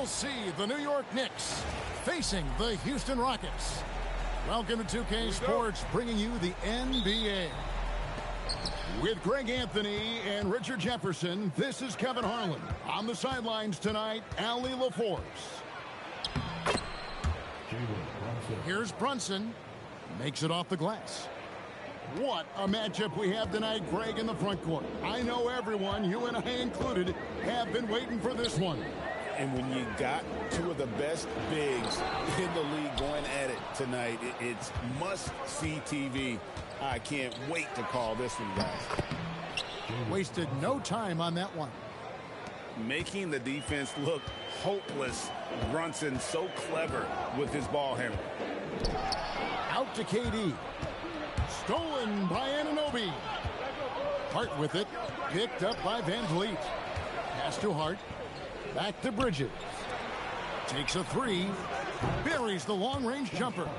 We'll see the New York Knicks facing the Houston Rockets. Welcome to 2K Sports, bringing you the NBA. With Greg Anthony and Richard Jefferson, this is Kevin Harlan. On the sidelines tonight, Allie LaForce. Here's Brunson. Makes it off the glass. What a matchup we have tonight, Greg, in the front court. I know everyone, you and I included, have been waiting for this one. And when you got two of the best bigs in the league going at it tonight, it's must-see TV. I can't wait to call this one, guys. Wasted no time on that one. Making the defense look hopeless. Brunson so clever with his ball handle. Out to KD. Stolen by Anunoby. Hart with it. Picked up by Van Vliet. Pass to Hart. Back to Bridges. Takes a three. Buries the long-range jumper.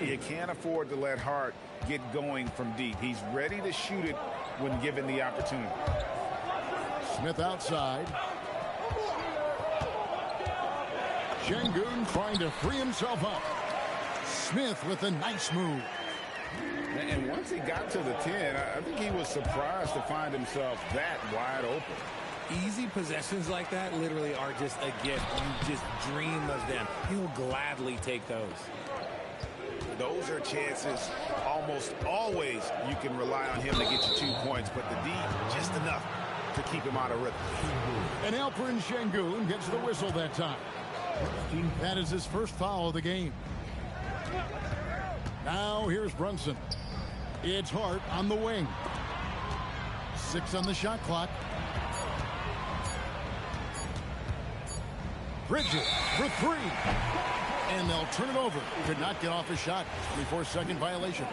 You can't afford to let Hart get going from deep. He's ready to shoot it when given the opportunity. Smith outside. Şengün trying to free himself up. Smith with a nice move. And once he got to the 10, I think he was surprised to find himself that wide open. Easy possessions like that literally are just a gift. You just dream of them. He'll gladly take those. Those are chances almost always you can rely on him to get you 2 points, but the D, just enough to keep him out of rhythm. And Alperen Şengün gets the whistle that time. That is his first foul of the game. Now here's Brunson. It's Hart on the wing. 6 on the shot clock. Bridges for three. And they'll turn it over. Could not get off his shot. 24-second violation.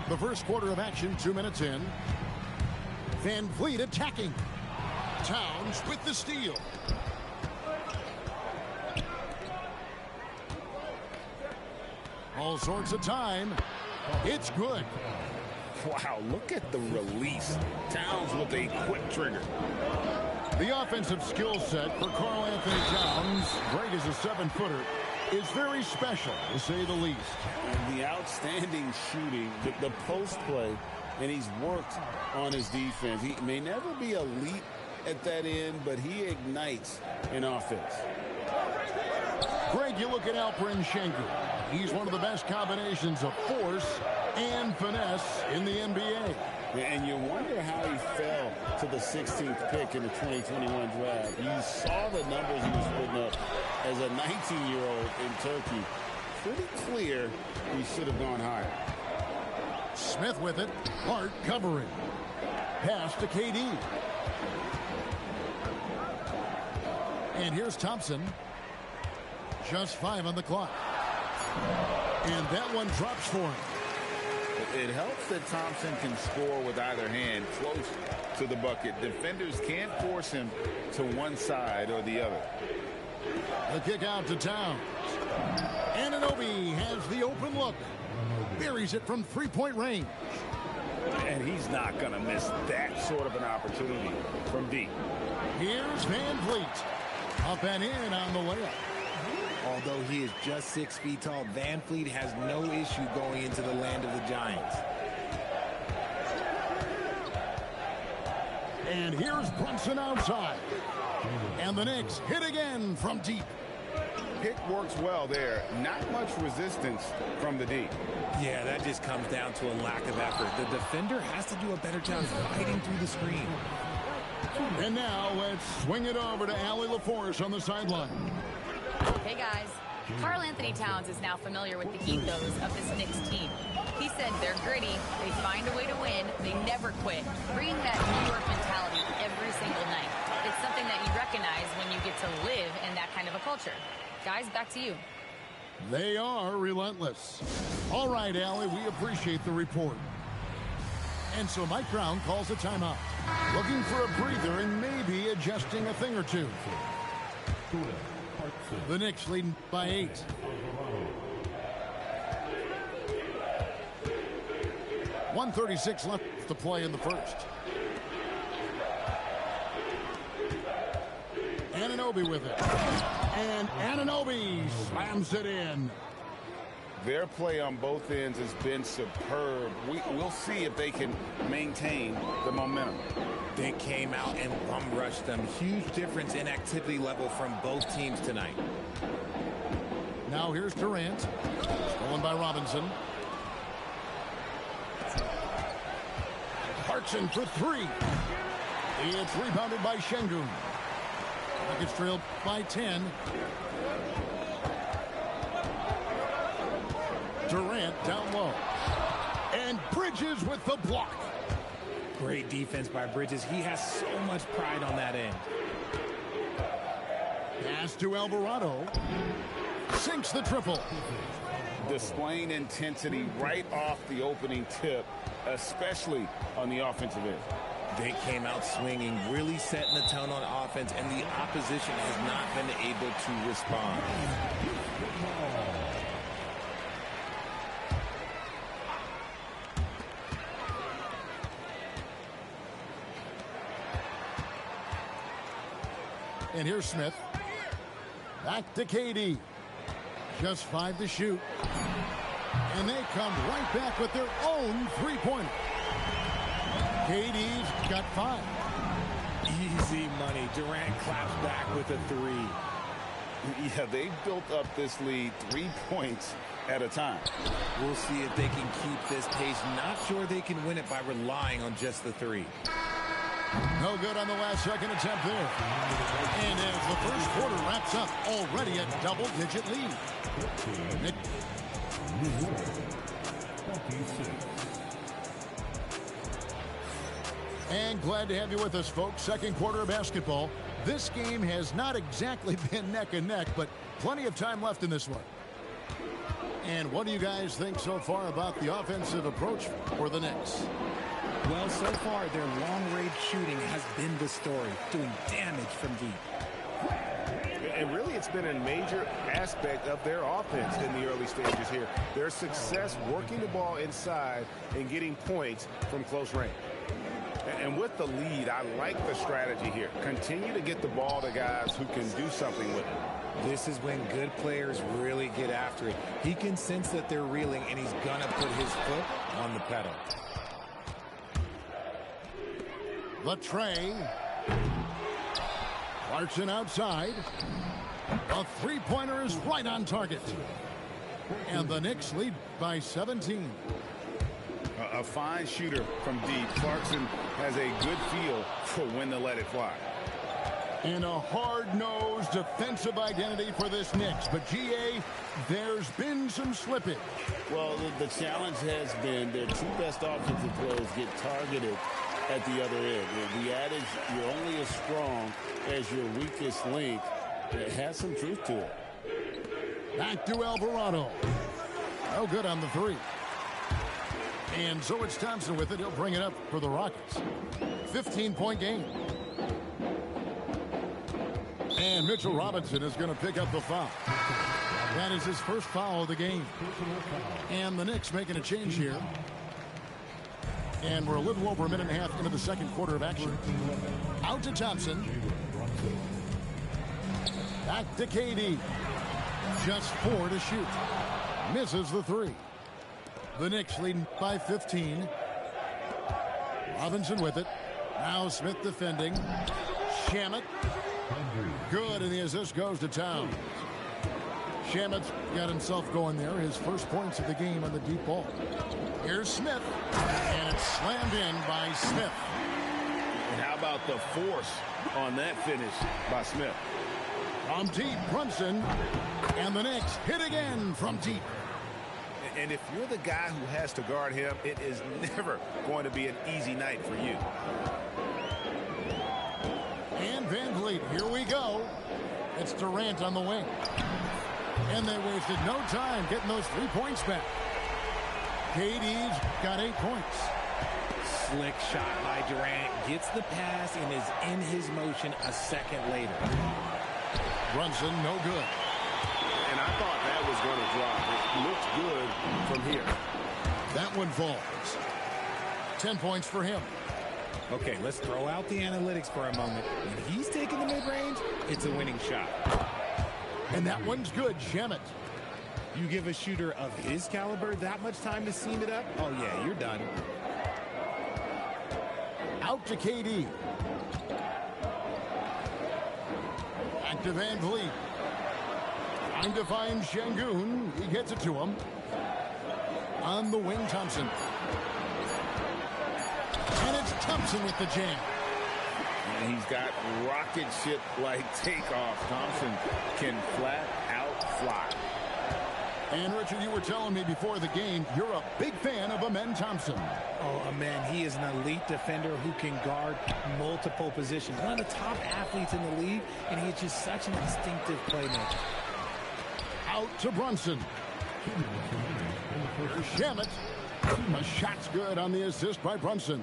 The first quarter of action, 2 minutes in. Van Vliet attacking. Towns with the steal. All sorts of time. It's good. Wow, look at the release. Towns with a quick trigger. The offensive skill set for Karl Anthony Towns, Greg is a 7-footer, is very special, to say the least. And the outstanding shooting, the post play, and he's worked on his defense. He may never be elite at that end, but he ignites in offense. Greg, you look at Alperen Şengün. He's one of the best combinations of force and finesse in the NBA. And you wonder how he fell to the 16th pick in the 2021 draft. You saw the numbers he was putting up as a 19-year-old in Turkey. Pretty clear he should have gone higher. Smith with it. Hart covering. Pass to KD. And here's Thompson. Just 5 on the clock. And that one drops for him. It helps that Thompson can score with either hand close to the bucket. Defenders can't force him to one side or the other. The kick out to Towns. Anunoby has the open look. Buries it from 3-point range. And he's not going to miss that sort of an opportunity from deep. Here's Van Vliet. Up and in on the layup. Although he is just 6 feet tall, Van Vliet has no issue going into the land of the Giants. And here's Brunson outside. And the Knicks hit again from deep. Pick works well there. Not much resistance from the D. Yeah, that just comes down to a lack of effort. The defender has to do a better job fighting through the screen. And now let's swing it over to Allie LaForce on the sideline. Hey guys, Karl Anthony Towns is now familiar with the ethos of this Knicks team. He said they're gritty, they find a way to win, they never quit, bringing that New York mentality every single night. It's something that you recognize when you get to live in that kind of a culture. Guys, back to you. They are relentless. All right, Allie, we appreciate the report. And so Mike Brown calls a timeout, looking for a breather and maybe adjusting a thing or two. The Knicks leading by 8. .136 left to play in the first. Anunoby with it. And Anunoby slams it in. Their play on both ends has been superb. We'll see if they can maintain the momentum. They came out and bum rushed them. Huge difference in activity level from both teams tonight. Now here's Durant. Stolen by Robinson. Clarkson for three. It's rebounded by Şengün. Nuggets trailed by 10. Durant down low. And Bridges with the block. Great defense by Bridges. He has so much pride on that end. Pass to Alvarado. Sinks the triple. Displaying intensity right off the opening tip, especially on the offensive end. They came out swinging, really setting the tone on offense, and the opposition has not been able to respond. And here's Smith. Back to KD. Just 5 to shoot. And they come right back with their own three-pointer. KD's got 5. Easy money. Durant claps back with a 3. Yeah, they've built up this lead 3 points at a time. We'll see if they can keep this pace. Not sure they can win it by relying on just the 3. No good on the last second attempt there. And as the first quarter wraps up, already a double-digit lead. And glad to have you with us, folks. Second quarter of basketball. This game has not exactly been neck and neck, but plenty of time left in this one. And what do you guys think so far about the offensive approach for the Knicks? Well, so far, their long-range shooting has been the story, doing damage from deep. And really, it's been a major aspect of their offense in the early stages here. Their success working the ball inside and getting points from close range. And with the lead, I like the strategy here. Continue to get the ball to guys who can do something with it. This is when good players really get after it. He can sense that they're reeling, and he's going to put his foot on the pedal. The tray. Clarkson outside. A three-pointer is right on target. And the Knicks lead by 17. A fine shooter from deep. Clarkson has a good feel for when to let it fly. And a hard-nosed defensive identity for this Knicks. But, GA, there's been some slippage. Well, the challenge has been their two best offensive players get targeted at the other end. The adage, you're only as strong as your weakest link, it has some truth to it. Back to Alvarado. No good on the 3. And so it's Thompson with it. He'll bring it up for the Rockets. 15-point game. And Mitchell Robinson is going to pick up the foul. That is his first foul of the game. And the Knicks making a change here. And we're a little over a minute and a half into the second quarter of action. Out to Thompson. Back to KD. Just 4 to shoot. Misses the 3. The Knicks leading by 15. Robinson with it. Now Smith defending. Shamet. Good, and the assist goes to Towns. Shamet's got himself going there. His first points of the game on the deep ball. Here's Smith. And it's slammed in by Smith. And how about the force on that finish by Smith? From deep, Brunson. And the Knicks hit again from deep. And if you're the guy who has to guard him, it is never going to be an easy night for you. And Van Vliet, here we go. It's Durant on the wing. And they wasted no time getting those 3 points back. KD's got 8 points. Slick shot by Durant. Gets the pass and is in his motion a second later. Brunson, no good. And I thought that was going to drop. It looked good from here. That one falls. 10 points for him. Okay, let's throw out the analytics for a moment. When he's taking the mid-range, it's a winning shot. And that one's good, Shamet. You give a shooter of his caliber that much time to seam it up? Oh, yeah, you're done. Out to KD. Back to Van Vliet. Trying to find Şengün. He gets it to him. On the wing, Thompson. And it's Thompson with the jam. And he's got rocket ship-like takeoff. Thompson can flat out fly. And, Richard, you were telling me before the game, you're a big fan of Amen Thompson. Oh, man, he is an elite defender who can guard multiple positions. One of the top athletes in the league, and he's just such an instinctive playmaker. Out to Brunson. Here's Shamet. A shot's good on the assist by Brunson.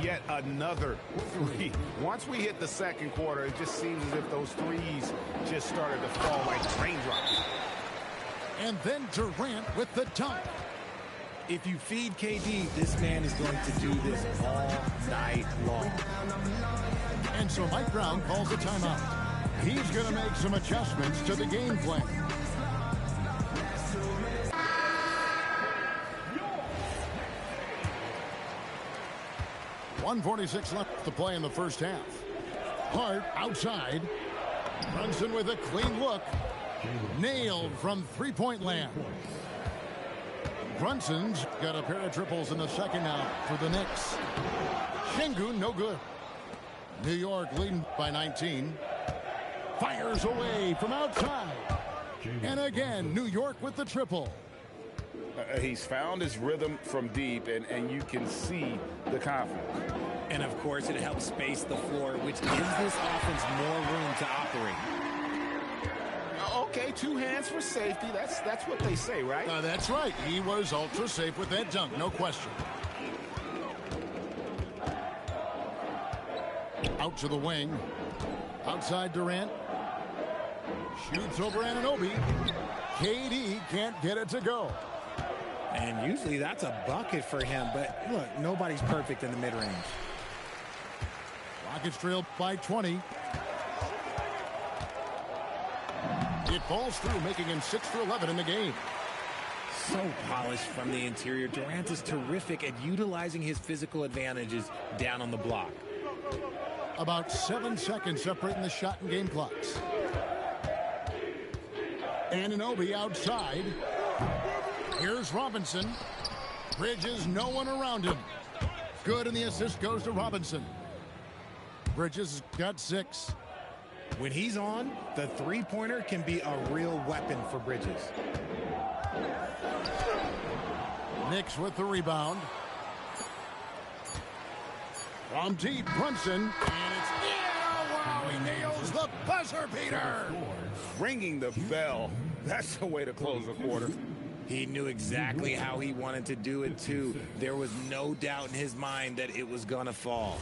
Yet another three. Once we hit the second quarter, it just seems as if those threes just started to fall like raindrops. And then Durant with the dunk. If you feed KD, this man is going to do this all night long. And so Mike Brown calls a timeout. He's going to make some adjustments to the game plan. .146 left to play in the first half. Hart outside. Brunson with a clean look. Nailed from three-point land. Brunson's got a pair of triples in the second now for the Knicks. Şengün, no good. New York leading by 19. Fires away from outside. And again, New York with the triple. He's found his rhythm from deep, and you can see the confidence. And, of course, it helps space the floor, which gives this offense more room to operate. Okay, two hands for safety. That's what they say, right? That's right. He was ultra safe with that dunk, no question. Out to the wing. Outside Durant. Shoots over Anunoby. KD can't get it to go. And usually that's a bucket for him, but look, nobody's perfect in the mid-range. Rockets trail by 20. It falls through, making him 6 for 11 in the game. So polished from the interior. Durant is terrific at utilizing his physical advantages down on the block. About 7 seconds separating the shot and game clocks. Anunoby outside. Here's Robinson. Bridges, no one around him. Good, and the assist goes to Robinson. Bridges got 6. When he's on, the three-pointer can be a real weapon for Bridges. Knicks with the rebound. From deep, Brunson. And it's wow, he nails the buzzer beater. Ringing the bell. That's the way to close a quarter. He knew exactly how he wanted to do it, too. There was no doubt in his mind that it was going to fall.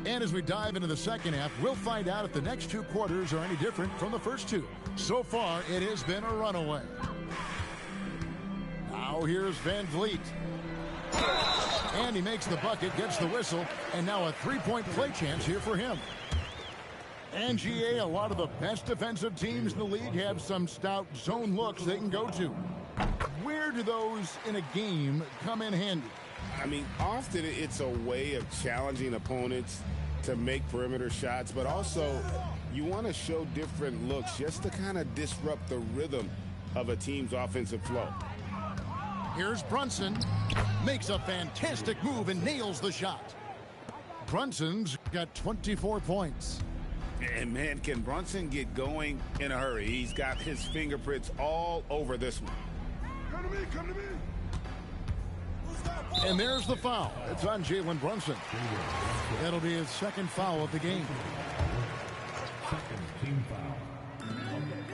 And as we dive into the second half, we'll find out if the next 2 quarters are any different from the first 2. So far, it has been a runaway. Now here's Van Vliet. And he makes the bucket, gets the whistle, and now a 3-point play chance here for him. And GA, a lot of the best defensive teams in the league have some stout zone looks they can go to. Where do those in a game come in handy? I mean, often it's a way of challenging opponents to make perimeter shots, but also you want to show different looks just to kind of disrupt the rhythm of a team's offensive flow. Here's Brunson. Makes a fantastic move and nails the shot. Brunson's got 24 points. And, man, can Brunson get going in a hurry? He's got his fingerprints all over this one. Come to me, come to me. And there's the foul. It's on Jalen Brunson. That'll be his second foul of the game.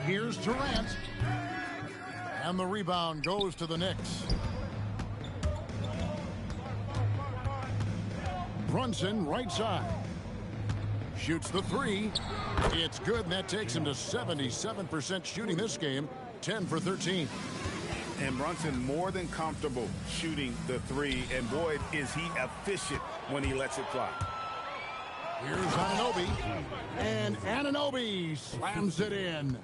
Here's Durant. And the rebound goes to the Knicks. Brunson, right side. Shoots the 3. It's good, and that takes him to 77% shooting this game. 10 for 13. And Brunson more than comfortable shooting the three. And boy, is he efficient when he lets it fly. Here's Anunoby. And Anunoby slams it in.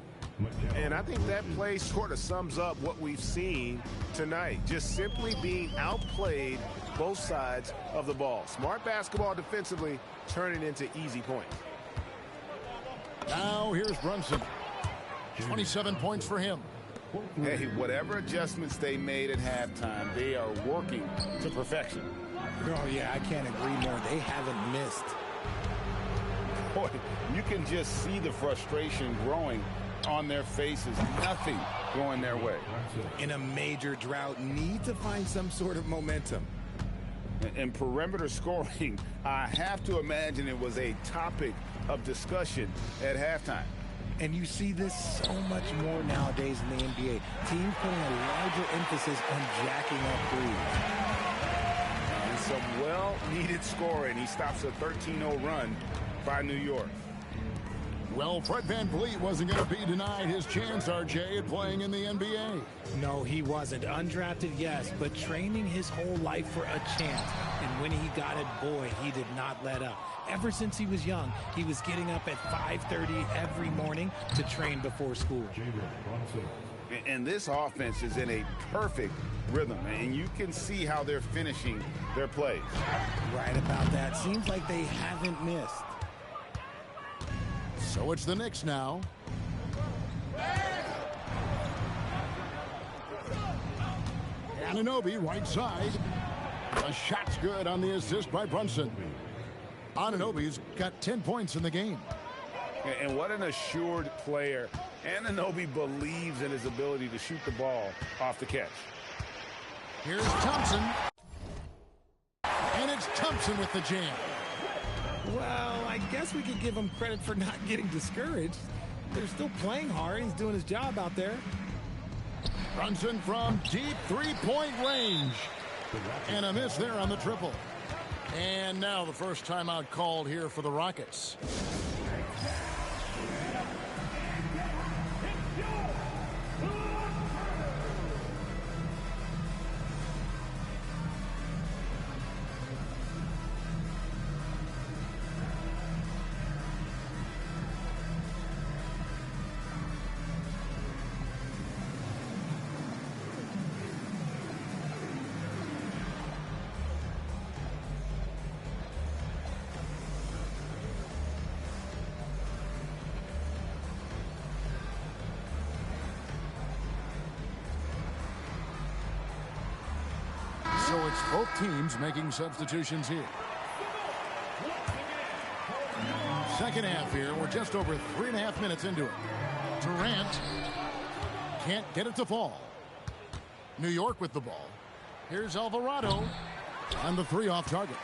And I think that play sort of sums up what we've seen tonight. Just simply being outplayed both sides of the ball. Smart basketball defensively, turning into easy points. Now here's Brunson. 27 points for him. Hey, whatever adjustments they made at halftime, they are working to perfection. Oh, yeah, I can't agree more. They haven't missed. Boy, you can just see the frustration growing on their faces. Nothing going their way. In a major drought, need to find some sort of momentum. And perimeter scoring, I have to imagine it was a topic of discussion at halftime. And you see this so much more nowadays in the NBA. Teams putting a larger emphasis on jacking up threes. And some well-needed scoring. He stops a 13-0 run by New York. Well, Fred VanVleet wasn't going to be denied his chance, RJ, at playing in the NBA. No, he wasn't. Undrafted, yes, but training his whole life for a chance. And when he got it, boy, he did not let up. Ever since he was young, he was getting up at 5:30 every morning to train before school. And this offense is in a perfect rhythm, and you can see how they're finishing their plays. Right about that. Seems like they haven't missed. So it's the Knicks now. Anunoby, right side. The shot's good on the assist by Brunson. Anunoby's got 10 points in the game. And what an assured player. Anunoby believes in his ability to shoot the ball off the catch. Here's Thompson. And it's Thompson with the jam. Well, I guess we could give him credit for not getting discouraged. They're still playing hard. He's doing his job out there. Brunson from deep three-point range. And a miss there on the triple. And now the first timeout called here for the Rockets. So it's both teams making substitutions here. Second half here. We're just over 3.5 minutes into it. Durant can't get it to fall. New York with the ball. Here's Alvarado. And the three off target.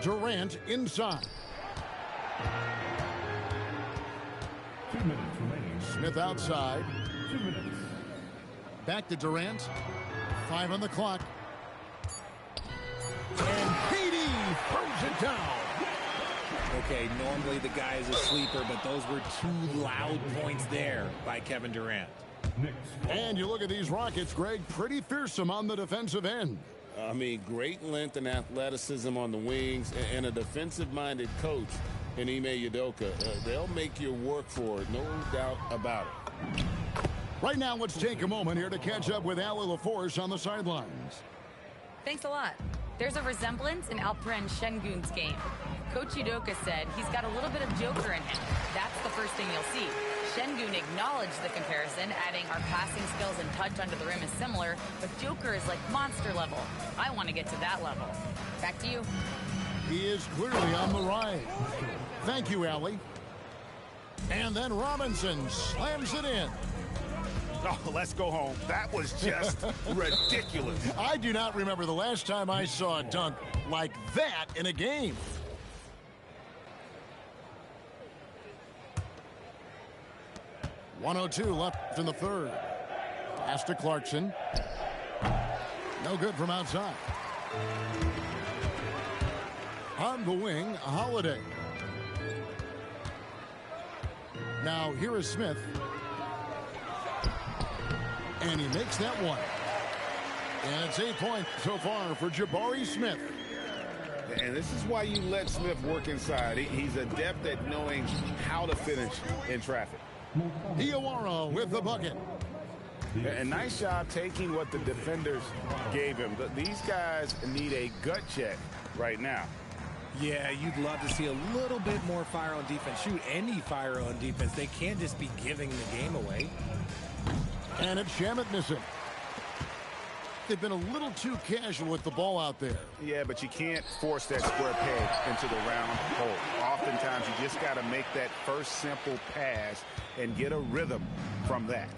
Durant inside. 2 minutes remaining. Smith outside. 2 minutes. Back to Durant. 5 on the clock. And KD throws it down. Okay, normally the guy is a sleeper, but those were two loud points there by Kevin Durant. And you look at these Rockets, Greg, pretty fearsome on the defensive end. I mean, great length and athleticism on the wings, and a defensive-minded coach in Ime Udoka. They'll make you work for it, no doubt about it. Right now, let's take a moment here to catch up with Allie LaForce on the sidelines. Thanks a lot. There's a resemblance in Alperen Şengün's game. Coach Udoka said he's got a little bit of Joker in him. That's the first thing you'll see. Şengün acknowledged the comparison, adding our passing skills and touch under the rim is similar, but Joker is like monster level. I want to get to that level. Back to you. He is clearly on the rise. Thank you, Allie. And then Robinson slams it in. Oh, let's go home. That was just ridiculous. I do not remember the last time I saw a dunk like that in a game. .102 left in the third. Pass to Clarkson. No good from outside. On the wing, Holiday. Now here is Smith. And he makes that one. And it's 8 points so far for Jabari Smith. And this is why you let Smith work inside. He's adept at knowing how to finish in traffic. Diawara with the bucket. And nice job taking what the defenders gave him. These guys need a gut check right now. Yeah, you'd love to see a little bit more fire on defense. Shoot, any fire on defense. They can't just be giving the game away. And it's Shamet missing. They've been a little too casual with the ball out there. Yeah, but you can't force that square peg into the round hole. Oftentimes, you just got to make that first simple pass and get a rhythm from that.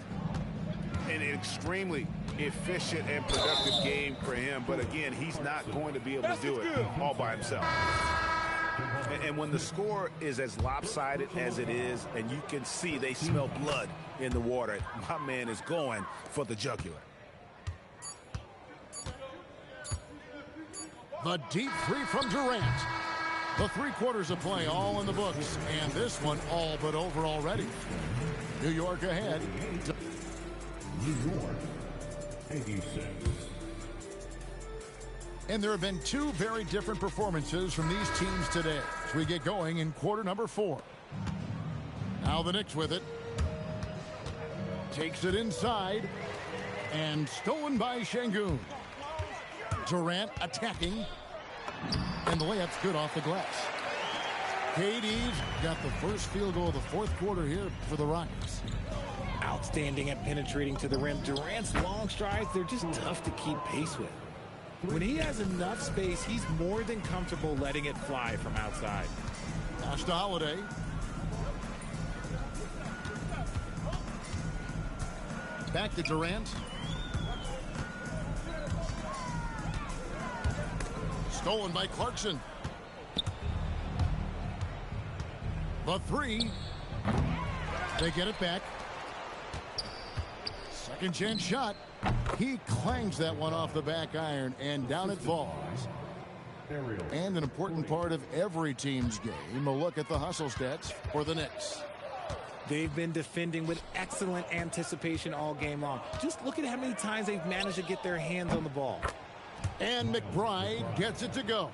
An extremely efficient and productive game for him, but again, he's not going to be able to do it all by himself. And when the score is as lopsided as it is, and you can see they smell blood in the water, my man is going for the jugular. The deep three from Durant. The 3 quarters of play all in the books, and this one all but over already. New York ahead. New York, 86. And there have been 2 very different performances from these teams today as we get going in quarter number 4. Now the Knicks with it. Takes it inside. And stolen by Şengün. Durant attacking. And the layup's good off the glass. KD's got the first field goal of the 4th quarter here for the Rockets. Outstanding at penetrating to the rim. Durant's long strides, they're just tough to keep pace with. When he has enough space, he's more than comfortable letting it fly from outside. Pass to Holiday. Back to Durant. Stolen by Clarkson. The 3. They get it back. Second chance shot. He clangs that one off the back iron, and down it falls. And an important part of every team's game, a look at the hustle stats for the Knicks. They've been defending with excellent anticipation all game long. Just look at how many times they've managed to get their hands on the ball. And McBride gets it to go.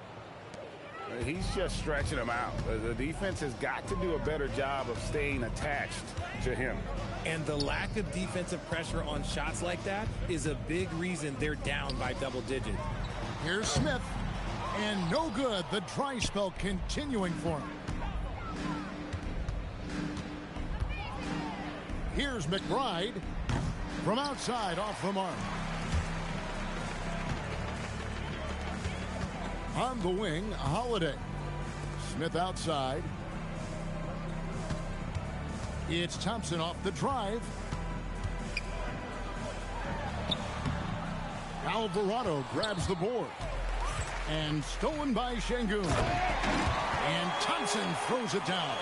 He's just stretching them out. The defense has got to do a better job of staying attached to him. And the lack of defensive pressure on shots like that is a big reason they're down by double digits. Here's Smith. And no good. The dry spell continuing for him. Here's McBride from outside off the mark. On the wing, Holiday. Smith outside. It's Thompson off the drive. Alvarado grabs the board. And stolen by Şengün. And Thompson throws it down.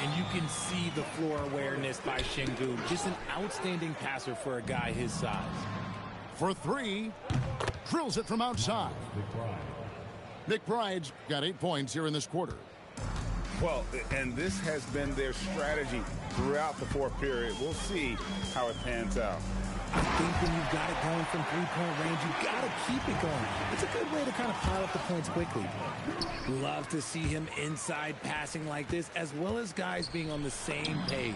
And you can see the floor awareness by Şengün. Just an outstanding passer for a guy his size. For 3. Drills it from outside. McBride's got 8 points here in this quarter. Well, and this has been their strategy throughout the 4th period. We'll see how it pans out. I think when you've got it going from 3-point range, you've got to keep it going. It's a good way to kind of pile up the points quickly. Love to see him inside passing like this, as well as guys being on the same page.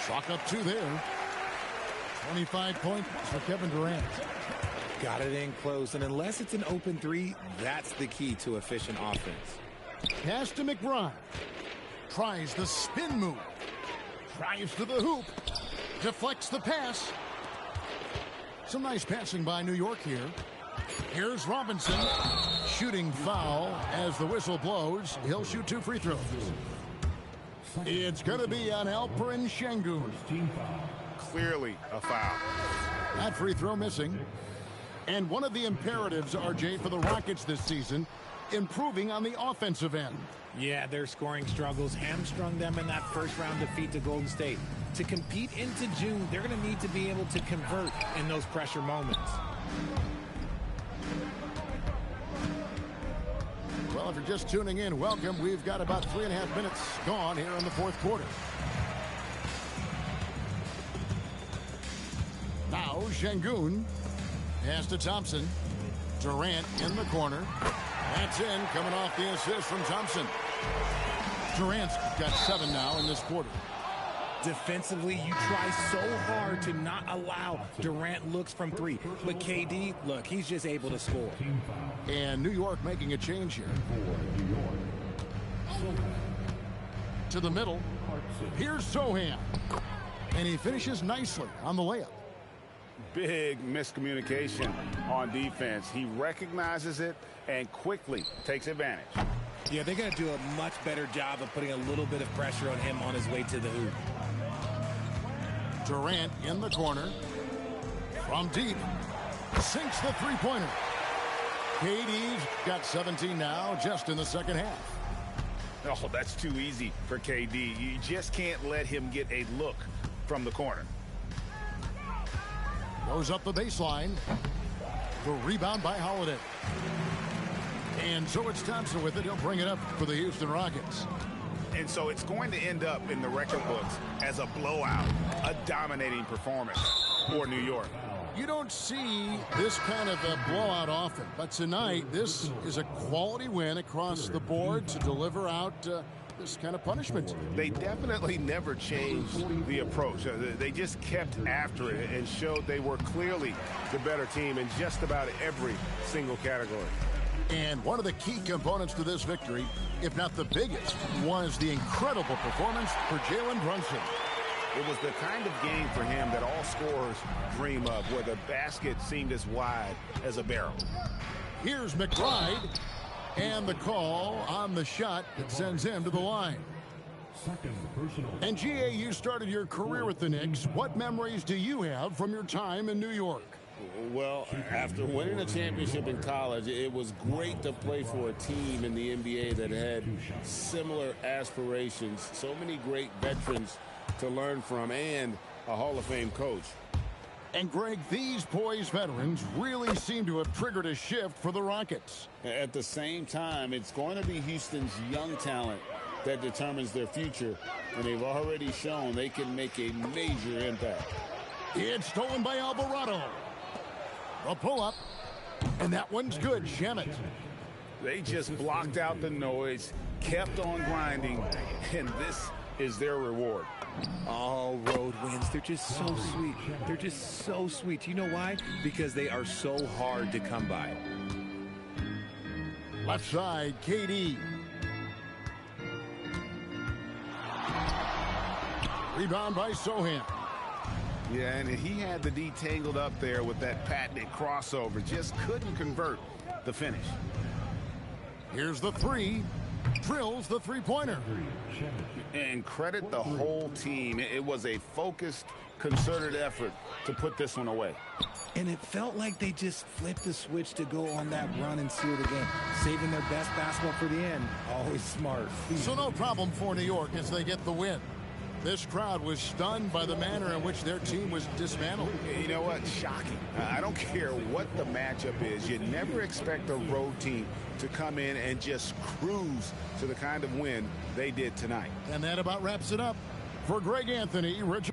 Chalk up 2 there. 25 points for Kevin Durant. Got it in close, and unless it's an open 3, that's the key to efficient offense. Pass to McBride. Tries the spin move. Drives to the hoop. Deflects the pass. Some nice passing by New York here. Here's Robinson. Shooting foul as the whistle blows. He'll shoot 2 free throws. It's going to be on Alperen Şengün. Clearly a foul. That free throw missing. And one of the imperatives, RJ, for the Rockets this season, improving on the offensive end. Yeah, their scoring struggles hamstrung them in that first-round defeat to Golden State. To compete into June, they're going to need to be able to convert in those pressure moments. Well, if you're just tuning in, welcome. We've got about 3.5 minutes gone here in the 4th quarter. Now Şengün. Pass to Thompson. Durant in the corner. That's in, coming off the assist from Thompson. Durant's got 7 now in this quarter. Defensively, you try so hard to not allow Durant looks from 3. But KD, look, he's just able to score. And New York making a change here. To the middle. Here's Sohan. And he finishes nicely on the layup. Big miscommunication on defense. He recognizes it and quickly takes advantage. Yeah, they're going to do a much better job of putting a little bit of pressure on him on his way to the hoop. Durant in the corner. From deep. Sinks the three-pointer. KD's got 17 now just in the second half. Oh, that's too easy for KD. You just can't let him get a look from the corner. Goes up the baseline. The rebound by Holiday. And so it's Thompson with it. He'll bring it up for the Houston Rockets. And so it's going to end up in the record books as a blowout, a dominating performance for New York. You don't see this kind of a blowout often, but tonight this is a quality win across the board to deliver out this kind of punishment. They definitely never changed the approach. They just kept after it and showed they were clearly the better team in just about every single category. And one of the key components to this victory, if not the biggest, was the incredible performance for Jalen Brunson. It was the kind of game for him that all scorers dream of, where the basket seemed as wide as a barrel. Here's McBride, and the call on the shot that sends him to the line. And GA, you started your career with the Knicks. What memories do you have from your time in New York? Well, after winning a championship in college, it was great to play for a team in the NBA that had similar aspirations. So many great veterans to learn from, and a Hall of Fame coach. And Greg, these poised veterans really seem to have triggered a shift for the Rockets. At the same time, it's going to be Houston's young talent that determines their future, and they've already shown they can make a major impact. It's stolen by Alvarado. A pull-up, and that one's good. Shamet. They just blocked out the noise, kept on grinding, and this is their reward. All road wins. They're just so sweet. They're just so sweet. You know why? Because they are so hard to come by. Left side, KD. Rebound by Sohan. Yeah, and he had the D tangled up there with that patented crossover. Just couldn't convert the finish. Here's the three. Drills the three-pointer. And credit the whole team. It was a focused, concerted effort to put this one away. And it felt like they just flipped the switch to go on that run and seal the game. Saving their best basketball for the end. Always smart. So no problem for New York as they get the win. This crowd was stunned by the manner in which their team was dismantled. You know what? Shocking. I don't care what the matchup is. You never expect a road team to come in and just cruise to the kind of win they did tonight. And that about wraps it up. For Greg Anthony, Richard